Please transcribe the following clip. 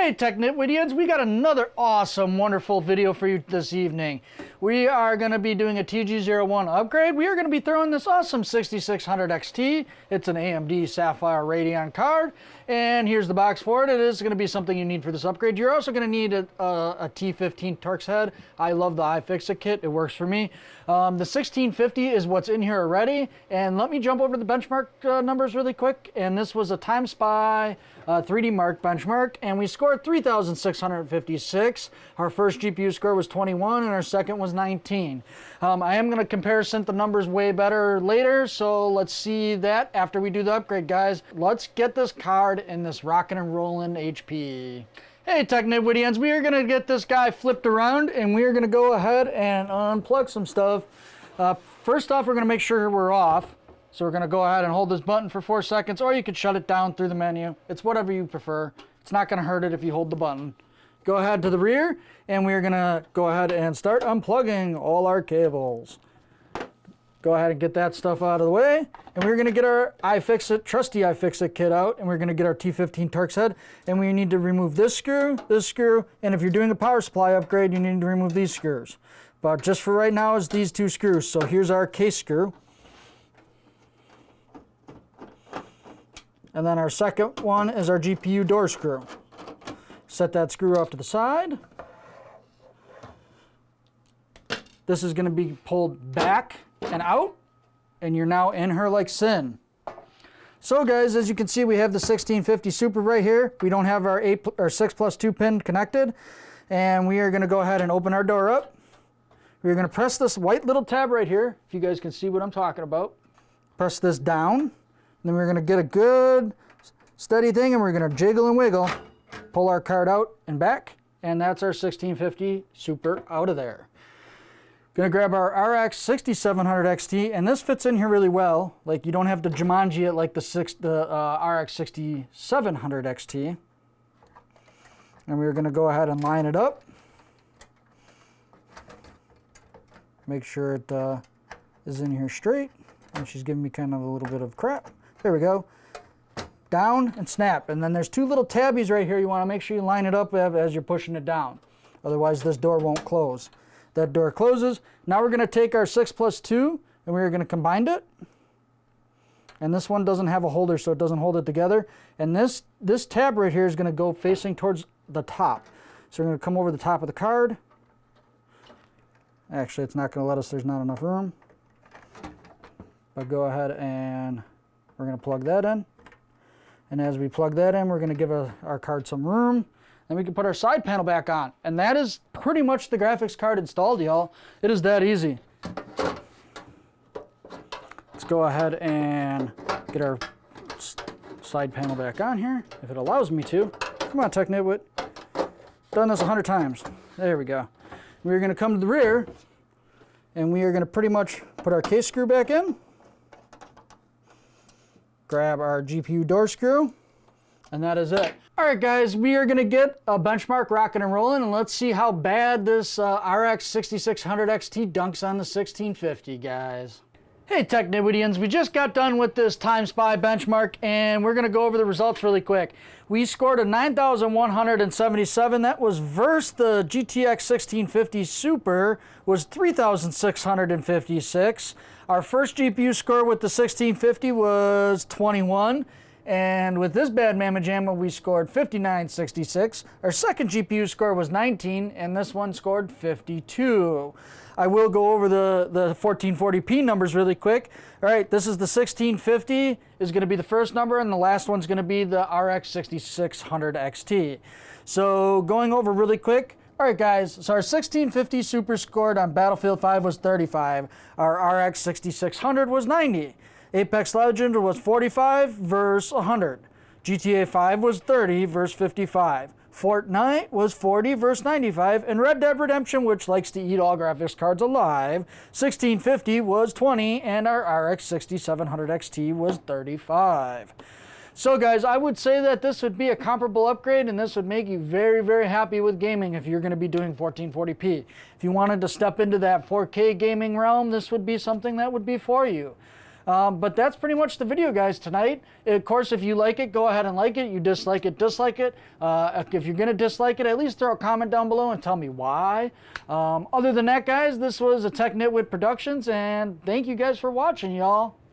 Hey Tech Nitwittians, we got another awesome, wonderful video for you this evening. We are going to be doing a TG01 upgrade. We are going to be throwing this awesome 6600 XT. It's an AMD Sapphire Radeon card, and here's the box for it. It is going to be something you need for this upgrade. You're also going to need a T15 Turk's head. I love the iFixit kit. It works for me. The 1650 is what's in here already, and let me jump over the benchmark numbers really quick. And this was a TimeSpy 3D Mark benchmark, and we scored 3,656. Our first GPU score was 21, and our second was 19. I am going to comparison the numbers way better later, so let's see that after we do the upgrade, guys. Let's get this card in this rockin' and rollin' HP. Hey Tech Nitwittians, we are going to get this guy flipped around, and we are going to go ahead and unplug some stuff. First off, we're going to make sure we're off. So we're going to go ahead and hold this button for 4 seconds, or you could shut it down through the menu. It's whatever you prefer. It's not going to hurt it if you hold the button. Go ahead to the rear, and we're going to go ahead and start unplugging all our cables. Go ahead and get that stuff out of the way, and we're going to get our iFixit, trusty iFixit kit out, and we're going to get our T15 Turk's head, and we need to remove this screw, and if you're doing a power supply upgrade, you need to remove these screws. But just for right now, it's these two screws. So here's our case screw. And then our second one is our GPU door screw. Set that screw off to the side. This is going to be pulled back and out, and you're now in her like sin. So guys, as you can see, we have the 1650 Super right here. We don't have our 6+2 pin connected, and we are going to go ahead and open our door up. We're going to press this white little tab right here, if you guys can see what I'm talking about. Press this down. Then we're going to get a good steady thing, and we're going to jiggle and wiggle, pull our card out and back, and that's our 1650 Super out of there. Going to grab our RX 6700 XT, and this fits in here really well. Like, you don't have to Jumanji it like the RX 6700 XT. And we're going to go ahead and line it up. Make sure it is in here straight. And she's giving me kind of a little bit of crap. There we go. Down and snap. And then there's two little tabbies right here. You want to make sure you line it up as you're pushing it down. Otherwise, this door won't close. That door closes. Now we're going to take our 6+2 and we're going to combine it. And this one doesn't have a holder, so it doesn't hold it together. And this tab right here is going to go facing towards the top. So we're going to come over the top of the card. Actually, it's not going to let us. There's not enough room. But go ahead and we're going to plug that in. And as we plug that in, we're going to give our card some room. Then we can put our side panel back on. And that is pretty much the graphics card installed, y'all. It is that easy. Let's go ahead and get our side panel back on here, if it allows me to. Come on, Tech Nitwit. Done this 100 times. There we go. We're going to come to the rear, and we are going to pretty much put our case screw back in. Grab our GPU door screw, and that is it. All right, guys, we are going to get a benchmark rocking and rolling, and let's see how bad this RX 6600 XT dunks on the 1650, guys. Hey, Tech Nitwittians, we just got done with this TimeSpy benchmark, and we're going to go over the results really quick. We scored a 9,177. That was versus the GTX1650 Super was 3,656. Our first GPU score with the 1650 was 21. And with this bad mamma jamma, we scored 5966. Our second GPU score was 19, and this one scored 52. I will go over the 1440p numbers really quick. All right, this is the 1650 is going to be the first number, and the last one's going to be the RX 6600 XT. So going over really quick. All right, guys, so our 1650 Super scored on Battlefield 5 was 35. Our RX 6600 was 90. Apex Legends was 45 versus 100. GTA 5 was 30 versus 55. Fortnite was 40 versus 95. And Red Dead Redemption, which likes to eat all graphics cards alive, 1650 was 20, and our RX 6700 XT was 35. So guys, I would say that this would be a comparable upgrade, and this would make you very, very happy with gaming if you're going to be doing 1440p. If you wanted to step into that 4K gaming realm, this would be something that would be for you. But that's pretty much the video, guys, tonight. Of course, if you like it, go ahead and like it. You dislike it, dislike it. If you're going to dislike it, at least throw a comment down below and tell me why. Other than that, guys, this was a Tech Nitwit Productions, and thank you guys for watching, y'all.